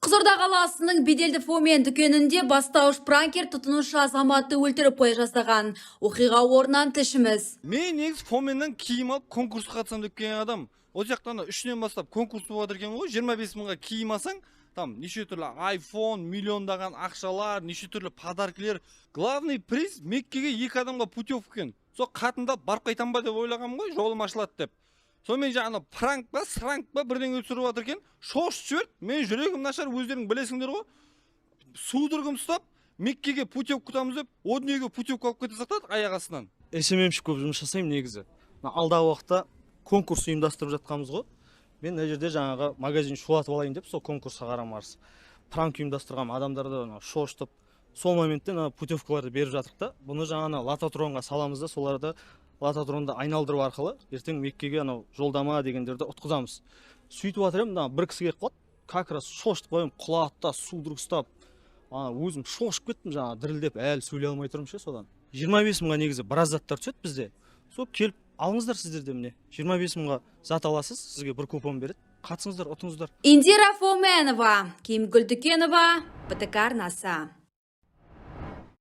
Қызылорда қаласының беделді фомен дүкенінде бастауыш пранкер тұтынушы азаматты өлтіріп қоя жаздаған. Оқиға орнынан тілшіміз. Мен негіз фоменнен киім алып конкурсқа қатысам деп келген адам. Ол жақтан 3-нен бастап конкурс болып жатыр екен ғой. 25 мыңға киім алсаң, там неше түрлі iPhone, миллиондаған ақшалар, неше түрлі подаркілер. Главный приз Меккеге 2 адамға путевка екен. Сол қатындап барып қайтам ба деп ойлағам ғой, жолым ашылады деп. Сонымен жаңа пранк па, сранк па бірдеңе түсіріп жатыр екен. Шошып жіберді. Мен жүрегім нашар, өздерің білесіңдер ғой. Судырғым ұстап, Меккеге путевка күтамыз деп, о дүниеге путевка алып кете сақтадық аяқ астынан. СММші көп жұмыс жасаймын негізі. Алдағы уақытта конкурс ұйымдастырып жатқанбыз ғой. Мен мына жерде жаңағы магазин шулатып алайын деп сол конкурсқа қарамарыз. Пранк ұйымдастырған адамдарды шошытып, сол моментте путевкаларды беріп жатырық та. Бұны жаңа лототронға саламыз да, соларды лототронды айналдыру арқылы ертең Меккеге жолдама дегендерді ұтқызамыз. Сөйтіп жатыр едім, бір кісі келіп қалды. Как раз шошытып қоямын, құлатта судырып ұстап. Өзім шошып кеттім, дірілдеп, әлі сөйлей алмай тұрмын ше содан. 25 мыңға негізі біраз заттар түседі бізде. Сол келіп алыңыздар сіздерде міне. 25 мыңға зат аласыз, сізге бір купон береді. Қатысыңыздар, ұтыңыздар. Индира Фоменова, Кимгүл Дүкенова, БТК арнасы.